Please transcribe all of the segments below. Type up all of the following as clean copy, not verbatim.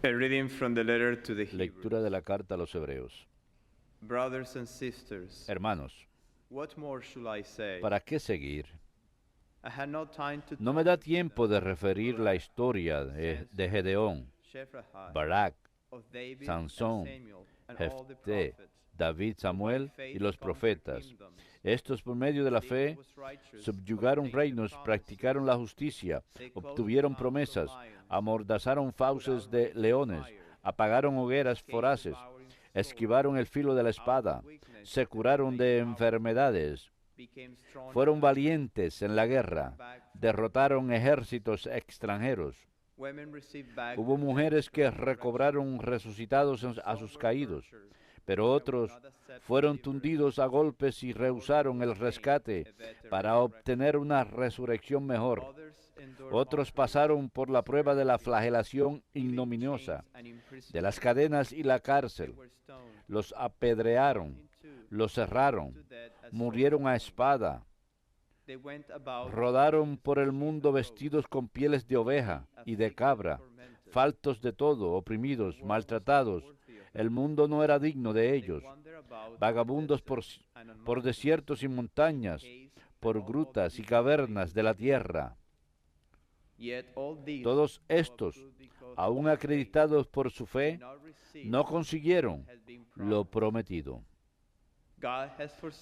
A reading from the letter to the Lectura Hebrews. de la carta a los Hebreos. Brothers and sisters, Hermanos, what more shall I say? ¿para qué seguir? I had no time to No me da tiempo de referir la historia de Gedeón, Shepherd, Barak, of David Sansón, and Samuel, and all the Jefté, prophets, David, Samuel y los profetas. Estos, por medio de la fe, subyugaron reinos, practicaron la justicia, obtuvieron promesas, amordazaron fauces de leones, apagaron hogueras foraces, esquivaron el filo de la espada, se curaron de enfermedades, fueron valientes en la guerra, derrotaron ejércitos extranjeros. Hubo mujeres que recobraron resucitados a sus caídos, pero otros fueron tundidos a golpes y rehusaron el rescate para obtener una resurrección mejor. Otros pasaron por la prueba de la flagelación ignominiosa, de las cadenas y la cárcel. Los apedrearon, los cerraron, murieron a espada. Rodaron por el mundo vestidos con pieles de oveja y de cabra, faltos de todo, oprimidos, maltratados. El mundo no era digno de ellos. Vagabundos por desiertos y montañas, por grutas y cavernas de la tierra. Todos estos, aun acreditados por su fe, no consiguieron lo prometido.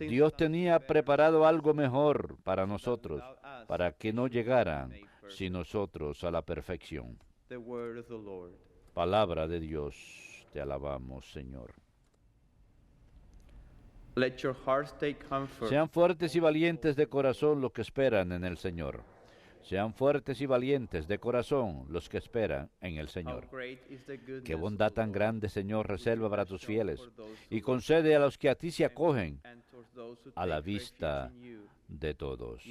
Dios tenía preparado algo mejor para nosotros, para que no llegaran sin nosotros a la perfección. Palabra de Dios, te alabamos, Señor. Sean fuertes y valientes de corazón los que esperan en el Señor. Sean fuertes y valientes de corazón los que esperan en el Señor. Qué bondad tan grande, Señor, reserva para tus fieles y concede a los que a ti se acogen a la vista de todos.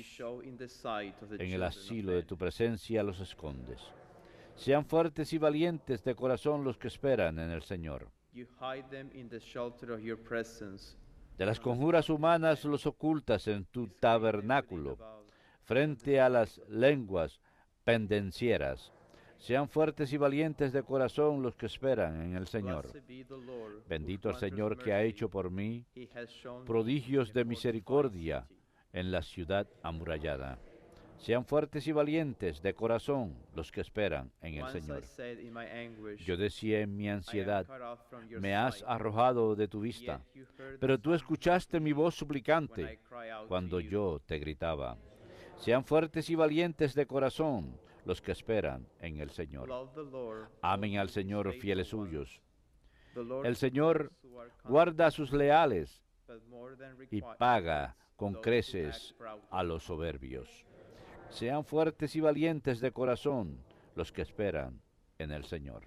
En el asilo de tu presencia los escondes. Sean fuertes y valientes de corazón los que esperan en el Señor. De las conjuras humanas los ocultas en tu tabernáculo, frente a las lenguas pendencieras. Sean fuertes y valientes de corazón los que esperan en el Señor. Bendito el Señor que ha hecho por mí prodigios de misericordia en la ciudad amurallada. Sean fuertes y valientes de corazón los que esperan en el Señor. Yo decía en mi ansiedad, me has arrojado de tu vista, pero tú escuchaste mi voz suplicante cuando yo te gritaba. Sean fuertes y valientes de corazón los que esperan en el Señor. Amen al Señor, fieles suyos. El Señor guarda a sus leales y paga con creces a los soberbios. Sean fuertes y valientes de corazón los que esperan en el Señor.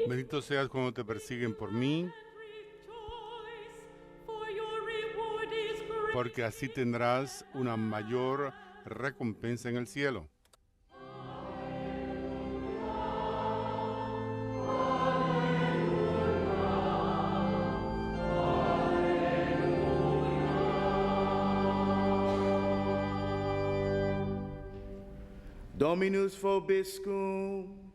Bendito seas cuando te persiguen por mí, porque así tendrás una mayor recompensa en el cielo. Dominus vobiscum.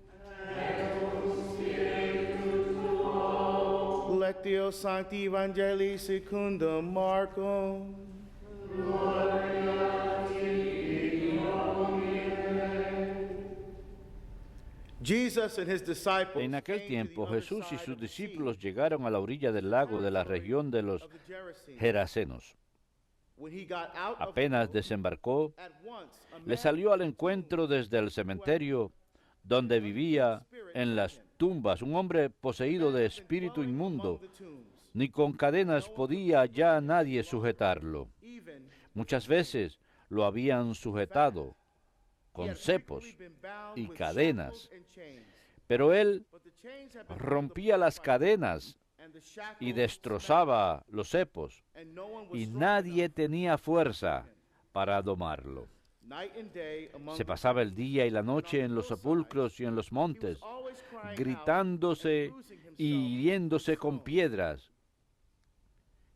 Lectio Sancti Evangelii secundum Marcum. En aquel tiempo Jesús y sus discípulos llegaron a la orilla del lago de la región de los Gerasenos. When he got out of the Apenas boat, desembarcó, at once a le man salió al encuentro desde el cementerio donde vivía en las tumbas un hombre poseído de espíritu inmundo. among the tombs, Ni con cadenas podía ya nadie sujetarlo. even Muchas veces lo habían sujetado he con had cepos, frequently been bound y with cadenas. shackles and chains. pero él But the chains had been rompía las cadenas and the shackles y destrozaba los cepos, and no one was y strong nadie enough. tenía fuerza para domarlo. Night and day among Se the pasaba el tombs, día y la noche en los sepulcros y en los he was montes, always crying out gritándose and bruising himself y with hiriéndose con stones. piedras.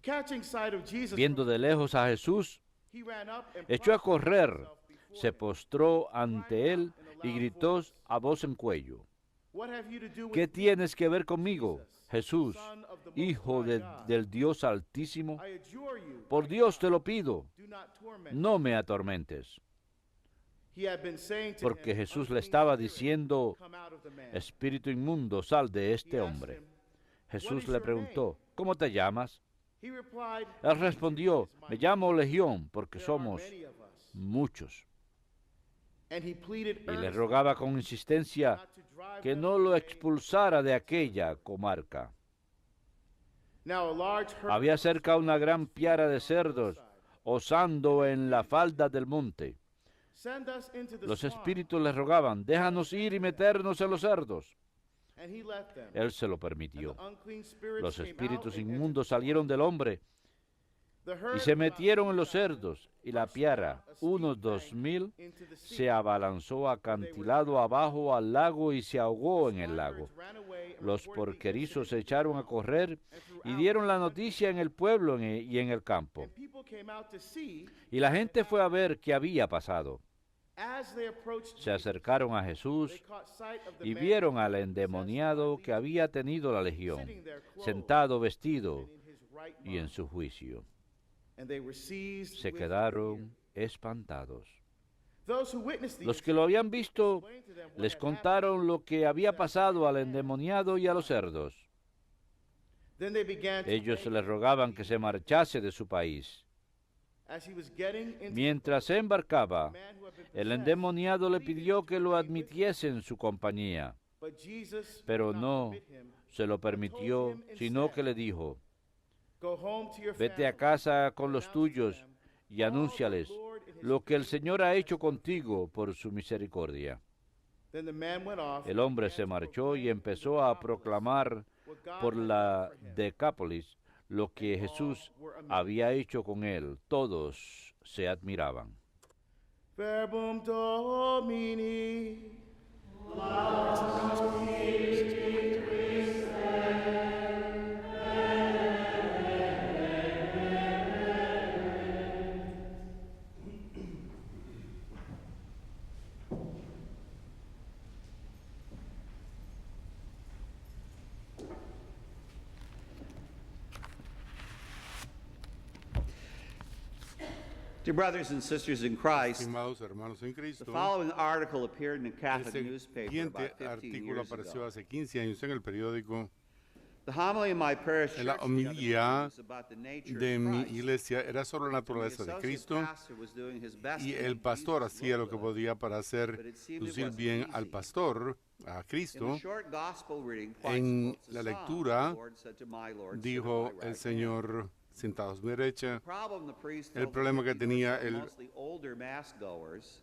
Catching sight of Jesus Viendo from de lejos a Jesús, he ran up and echó a prostrated correr, himself before se him. postró ante él y gritó a voz en cuello: What have you to do with ¿Qué me, tienes que ver conmigo, Jesús, Son of the Most Hijo High God? del Dios Altísimo? I adjure you, Por by Dios God, te lo pido, do not torment me. no me atormentes. He had been saying to Porque him, Jesús le "Unclean estaba spirit, diciendo: come out of the man." Espíritu inmundo, sal de He este asked hombre. him, Jesús is le your preguntó: ¿Cómo te llamas? He replied, Él respondió: "Legion is my Me llamo Legión, porque There are somos many of us." muchos. And he pleaded Y le earnestly rogaba con insistencia not to drive que them no lo away. expulsara de aquella comarca. Now a large herd Había of cerca una gran piara de on the cerdos, hillside. osando en la falda del monte. Send us into the Los swine. espíritus le rogaban: déjanos ir y meternos en los cerdos. And he let them. Él se lo And permitió. the unclean spirits Los came espíritus out and inmundos entered the salieron del hombre The y herd se of about metieron en los 2,000 cerdos, y la rushed piara, down a steep unos bank 2000, into the sea. se abalanzó acantilado abajo al lago y se ahogó en el lago. Swineherd ran away and Los reported the porquerizos se incident echaron a correr and y throughout dieron the la country. noticia en el pueblo y en el campo. And people came out to see. Y la gente fue a ver qué había pasado. As they approached Se Jesus, acercaron a Jesús they caught sight of the y man vieron al possessed by endemoniado que Legion, había tenido la legión, sitting there clothed sentado vestido and in his right y en mind. su juicio. And they were seized Se with quedaron espantados. fear. Those who witnessed the Los que lo habían visto explained to them what les had contaron lo que había pasado al endemoniado y a los cerdos. happened. Then they began to Ellos beg le him. rogaban que se marchase de su país. As he was getting into Mientras se embarcaba, the man who had been el possessed, endemoniado le pidió que lo admitiese en su compañía, but Jesus pero would not no permit him. se lo permitió, sino que le dijo: Go home to your vete a family, casa con los announce to tuyos them y all the anúnciales Lord in his lo que el goodness Señor ha hecho has done." contigo por su misericordia. Then the man went off El and hombre began se to marchó y proclaim in empezó a Decapolis proclamar what God por had la done for him. Decápolis lo que And all Jesús were amazed. había hecho con él. Todos se admiraban. Verbum Domini. Dear brothers and sisters in Christ, Estimados hermanos en the Cristo, following article appeared in a el Catholic newspaper siguiente about 15 artículo years apareció ago. hace 15 años en el periódico The homily in my parish En la church the other morning homilía was about the nature de of mi Christ. iglesia era sobre la And the naturaleza de associate Cristo pastor was doing his best y to el make pastor Jesus hacía lo look que good. podía para hacer But it seemed it lucir wasn't bien al easy. pastor, a In Cristo. the short gospel reading, Christ En quotes a la psalm. lectura The Lord said to my Lord, sit at Dijo my el right hand. Señor, sentados a mi derecha. Problem the priest El told the problema que 50 tenía or so el- mostly older mass goers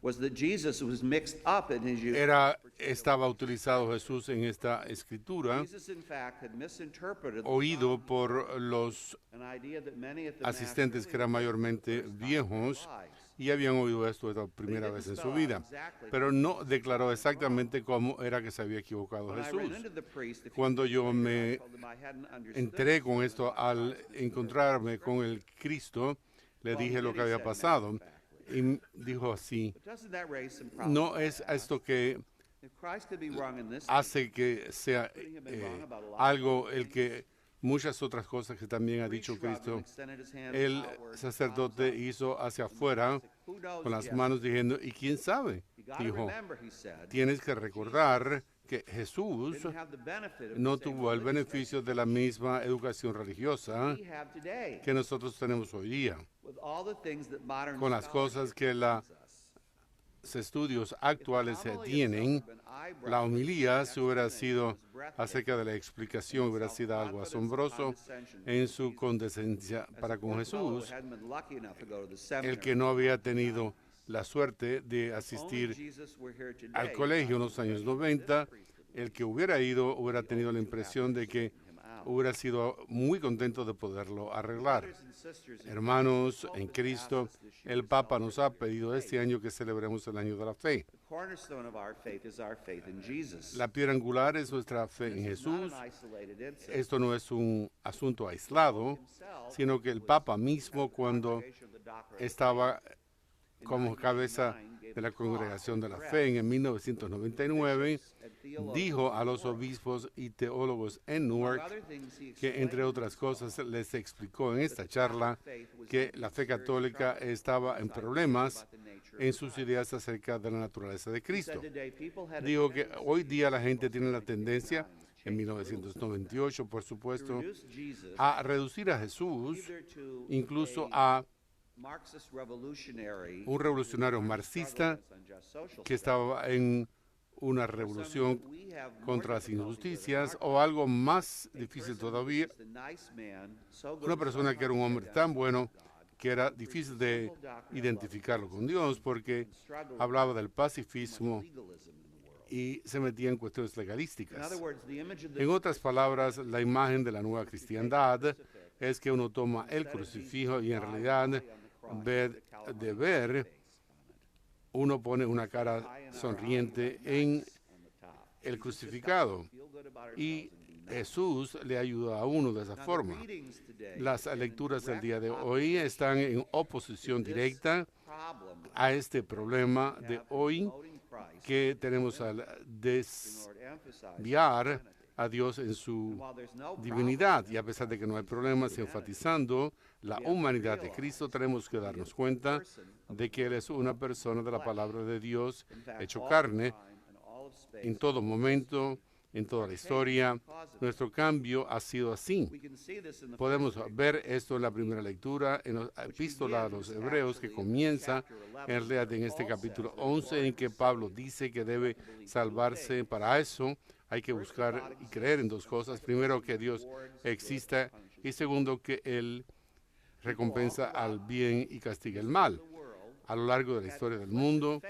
was that Jesus was mixed up in his use Era, estaba utilizado Jesús en esta escritura, Jesus, in fact, had misinterpreted the oído psalm, por los an idea that many at the mass asistentes que really eran heard mayormente for the first time in their viejos lives. y habían oído esto esta primera vez en su vida, pero no declaró exactamente cómo era que se había equivocado When I ran Jesús. into the priest a few Cuando days yo later, me I told him I hadn't understood enteré the con esto sermon al about Christ. encontrarme con el Cristo, le dije lo que había pasado y dijo así: But doesn't that raise some problems? no es esto que If Christ could be wrong in this, hace que sea algo el que muchas otras cosas que también ha dicho Cristo. El sacerdote hizo hacia afuera con las manos diciendo: ¿y quién sabe? Dijo: tienes que recordar que Jesús didn't have the benefit of no the same tuvo el religious beneficio de la misma educación religiosa we have today, que nosotros tenemos hoy día. with all the things that modern Con las cosas que los estudios actuales tienen, la homilía, si hubiera sido acerca de la explicación, hubiera sido algo asombroso en su condescendencia para con Jesús, el que no había tenido la suerte de asistir al colegio en los años 90, el que hubiera ido hubiera tenido la impresión de que hubiera sido muy contento de poderlo arreglar. Hermanos en Cristo, el Papa nos ha pedido este año que celebremos el año de la fe. La piedra angular es nuestra fe en Jesús. Esto no es un asunto aislado, sino que el Papa mismo, cuando estaba como cabeza de la Congregación de la Fe en 1999, dijo a los obispos y teólogos en Newark que, entre otras cosas, les explicó en esta charla que la fe católica estaba en problemas en sus ideas acerca de la naturaleza de Cristo. Digo que hoy día la gente tiene la tendencia, en 1998, por supuesto, a reducir a Jesús incluso a un revolucionario marxista que estaba en una revolución contra las injusticias, o algo más difícil todavía, una persona que era un hombre tan bueno que era difícil de identificarlo con Dios porque hablaba del pacifismo y se metía en cuestiones legalísticas. En otras palabras, la imagen de la nueva cristiandad es que uno toma el crucifijo y en realidad uno pone una cara sonriente en el crucificado, y Jesús le ayuda a uno de esa forma. Las lecturas del día de hoy están en oposición directa a este problema de hoy, que tenemos al desviar a Dios en su divinidad. Y a pesar de que no hay problemas enfatizando la humanidad de Cristo, tenemos que darnos cuenta de que Él es una persona de la palabra de Dios, hecho carne, en todo momento, en toda la historia. Nuestro cambio ha sido así. Podemos ver esto en la primera lectura, en la epístola a los Hebreos, que comienza en realidad en este capítulo 11, en que Pablo dice que debe salvarse. Para eso hay que buscar y creer en dos cosas. Primero, que Dios exista, y segundo, que Él recompensa al bien y castiga el mal. A lo largo de la historia del mundo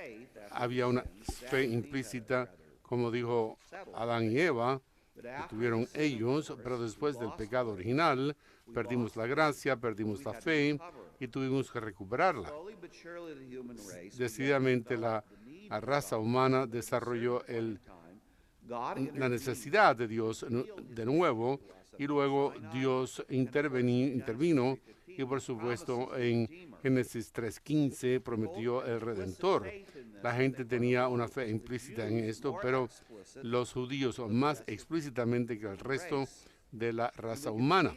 había una fe implícita, como dijo Adán y Eva, que tuvieron ellos, pero después del pecado original perdimos la gracia, perdimos la fe y tuvimos que recuperarla. Decididamente la raza humana desarrolló la necesidad de Dios de nuevo, y luego Dios intervino y por supuesto en Génesis 3:15 prometió el Redentor. La gente tenía una fe implícita en esto, pero los judíos más explícitamente que el resto de la raza humana.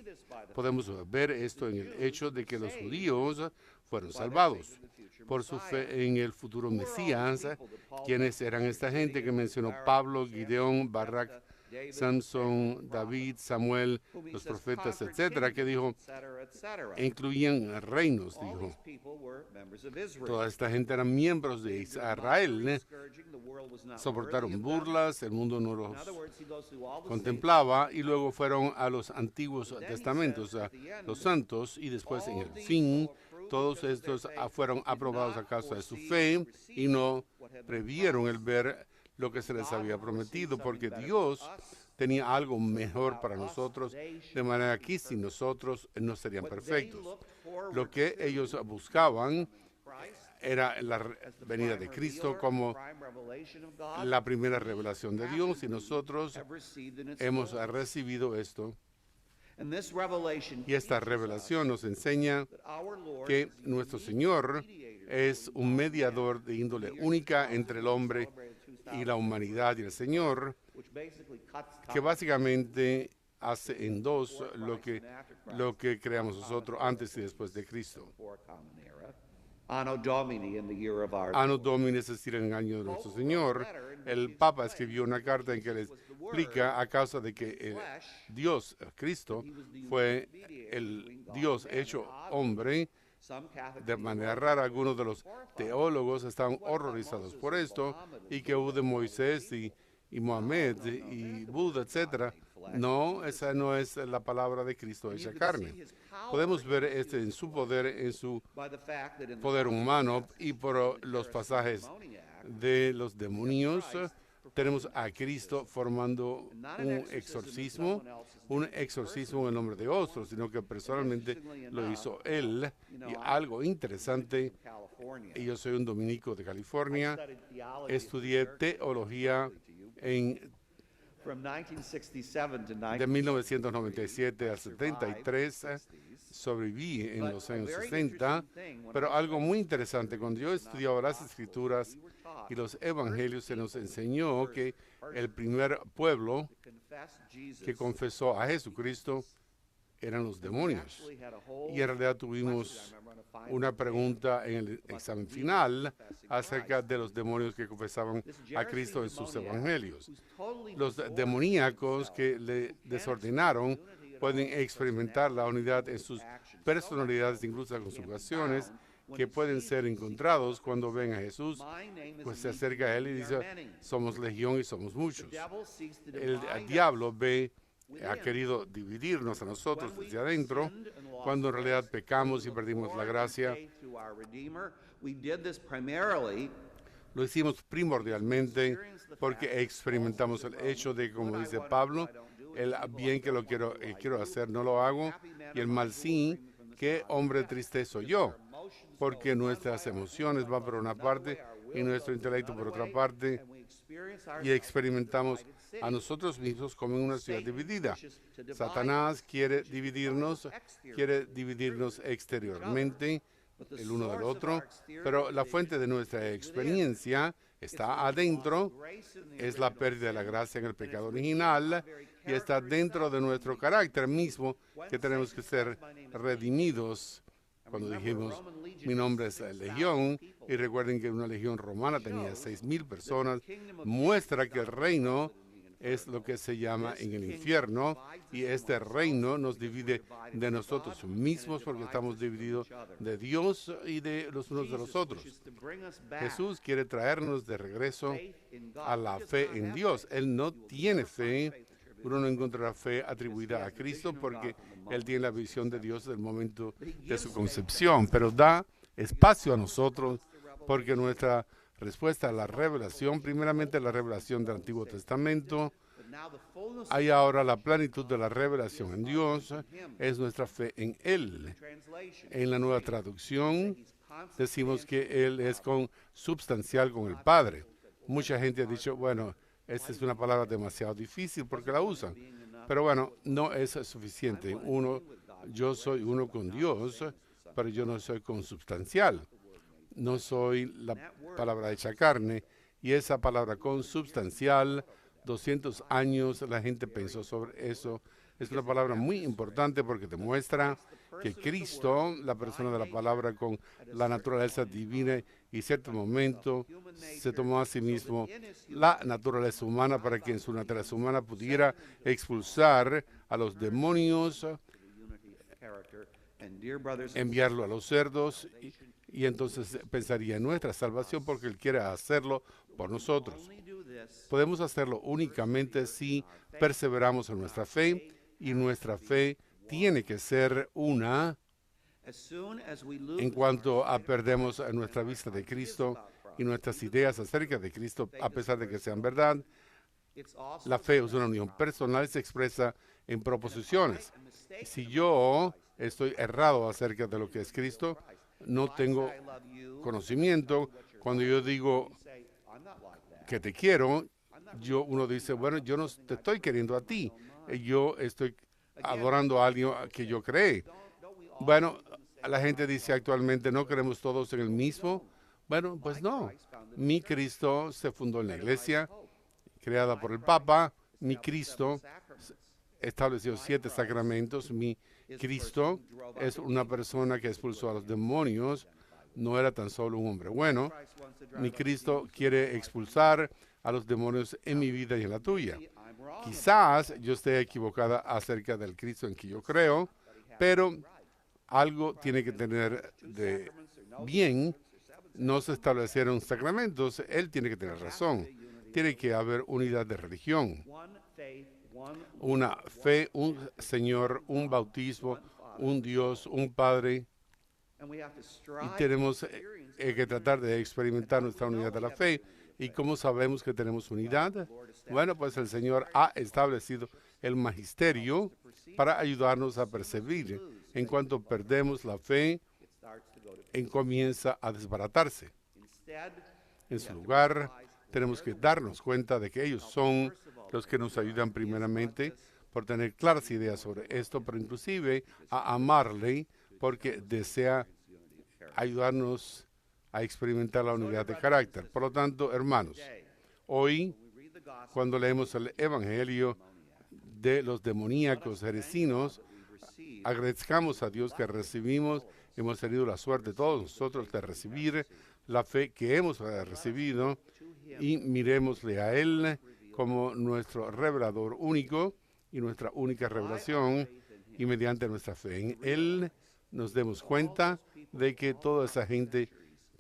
Podemos ver esto en el hecho de que los judíos fueron salvados por su fe en el futuro Mesías. ¿Quiénes eran esta gente que mencionó Pablo, Gideón, Barak, Samson, David, Samuel, los profetas, etcétera? Que dijo, incluían reinos, dijo. Toda esta gente eran miembros de Israel. Soportaron burlas, el mundo no los contemplaba, y luego fueron a los antiguos testamentos, a los santos, y después en el fin todos estos fueron aprobados a causa de su fe y no previeron el ver lo que se les había prometido, porque Dios tenía algo mejor para nosotros, de manera que sin nosotros no serían perfectos. Lo que ellos buscaban era la venida de Cristo como la primera revelación de Dios, y nosotros hemos recibido esto. Y esta revelación nos enseña que nuestro Señor es un mediador de índole única entre el hombre y la humanidad y el Señor, que básicamente hace en dos lo que creamos nosotros antes y después de Cristo. Anno Domini, in the year of our Anno Domini, es decir, en el año de nuestro Señor, el Papa escribió una carta en que les explica a causa de que Dios, Cristo, fue el Dios hecho hombre. De manera rara, algunos de los teólogos están horrorizados por esto, y que hubo de Moisés y Mohamed y Buda, etc. No, esa no es la palabra de Cristo hecha carne. Podemos ver en su poder humano, y por los pasajes de los demonios. Tenemos a Cristo formando un exorcismo en el nombre de otros, sino que personalmente lo hizo Él. Y algo interesante, y yo soy un dominico de California, estudié teología de 1997 a 73, sobreviví en los años 60, pero algo muy interesante, cuando yo estudiaba las Escrituras y los Evangelios, se nos enseñó que el primer pueblo que confesó a Jesucristo eran los demonios. Y en realidad tuvimos una pregunta en el examen final acerca de los demonios que confesaban a Cristo en sus evangelios. Los demoníacos que le desordenaron pueden experimentar la unidad en sus personalidades, incluso con sus ocasiones, que pueden ser encontrados cuando ven a Jesús, pues se acerca a Él y dice, somos legión y somos muchos. El diablo ha querido dividirnos a nosotros desde adentro, cuando en realidad pecamos y perdimos la gracia. Lo hicimos primordialmente porque experimentamos el hecho de, como dice Pablo, el bien que quiero hacer no lo hago, y el mal sí. Qué hombre triste soy yo, porque nuestras emociones van por una parte y nuestro intelecto por otra parte, y experimentamos a nosotros mismos como en una ciudad dividida. Satanás quiere dividirnos exteriormente, el uno del otro, pero la fuente de nuestra experiencia está adentro, es la pérdida de la gracia en el pecado original, y está dentro de nuestro carácter mismo, que tenemos que ser redimidos. Cuando dijimos, mi nombre es Legión, y recuerden que una legión romana tenía 6,000 personas, muestra que el reino es lo que se llama en el infierno, y este reino nos divide de nosotros mismos, porque estamos divididos de Dios y de los unos de los otros. Jesús quiere traernos de regreso a la fe en Dios. Él no tiene fe. Uno no encontrará fe atribuida a Cristo porque Él tiene la visión de Dios del momento de su concepción, pero da espacio a nosotros porque nuestra respuesta a la revelación, primeramente la revelación del Antiguo Testamento, hay ahora la plenitud de la revelación en Dios, es nuestra fe en Él. En la nueva traducción decimos que Él es consubstancial con el Padre. Mucha gente ha dicho, bueno, esta es una palabra demasiado difícil porque la usan. Pero bueno, no es suficiente. Yo soy uno con Dios, pero yo no soy consubstancial. No soy la palabra hecha carne. Y esa palabra consubstancial, 200 años la gente pensó sobre eso. Es una palabra muy importante porque demuestra que Cristo, la persona de la palabra con la naturaleza divina, y en cierto momento se tomó a sí mismo la naturaleza humana para que en su naturaleza humana pudiera expulsar a los demonios, enviarlo a los cerdos, y entonces pensaría en nuestra salvación porque Él quiere hacerlo por nosotros. Podemos hacerlo únicamente si perseveramos en nuestra fe, y nuestra fe tiene que ser una. En cuanto a perdemos nuestra vista de Cristo y nuestras ideas acerca de Cristo, a pesar de que sean verdad, la fe es una unión personal y se expresa en proposiciones. Si yo estoy errado acerca de lo que es Cristo, no tengo conocimiento. Cuando yo digo que te quiero, uno dice, bueno, yo no te estoy queriendo a ti, yo estoy adorando a alguien que yo creé. Bueno, la gente dice actualmente, ¿no creemos todos en el mismo? Bueno, pues no. Mi Cristo se fundó en la iglesia, creada por el Papa. Mi Cristo estableció 7 sacramentos. Mi Cristo es una persona que expulsó a los demonios. no era tan solo un hombre bueno, ni Cristo quiere expulsar a los demonios en mi vida y en la tuya. Quizás yo esté equivocada acerca del Cristo en que yo creo, pero algo tiene que tener de bien. No se establecieron sacramentos, él tiene que tener razón. Tiene que haber unidad de religión, una fe, un Señor, un bautismo, un Dios, un Padre. Y tenemos que tratar de experimentar nuestra unidad de la fe. ¿Y cómo sabemos que tenemos unidad? Bueno, pues el Señor ha establecido el magisterio para ayudarnos a percibir. En cuanto perdemos la fe, comienza a desbaratarse. En su lugar, tenemos que darnos cuenta de que ellos son los que nos ayudan primeramente por tener claras ideas sobre esto, pero inclusive a amarle porque desea ayudarnos a experimentar la unidad de carácter. Por lo tanto, hermanos, hoy, cuando leemos el Evangelio de los demoníacos heresinos, agradezcamos a Dios que hemos tenido la suerte todos nosotros de recibir la fe que hemos recibido y miremosle a Él como nuestro revelador único y nuestra única revelación, y mediante nuestra fe en Él nos demos cuenta de que toda esa gente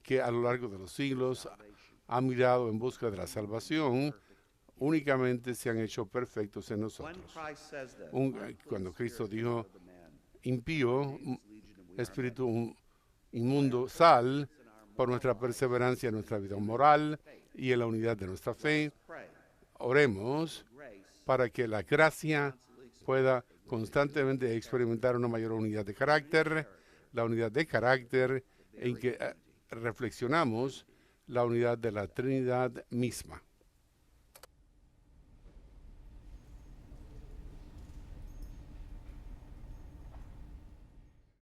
que a lo largo de los siglos ha mirado en busca de la salvación, únicamente se han hecho perfectos en nosotros. Cuando Cristo dijo, impío, espíritu inmundo, sal, por nuestra perseverancia en nuestra vida moral y en la unidad de nuestra fe, oremos para que la gracia pueda constantemente experimentar una mayor unidad de carácter, la unidad de carácter en que reflexionamos la unidad de la Trinidad misma.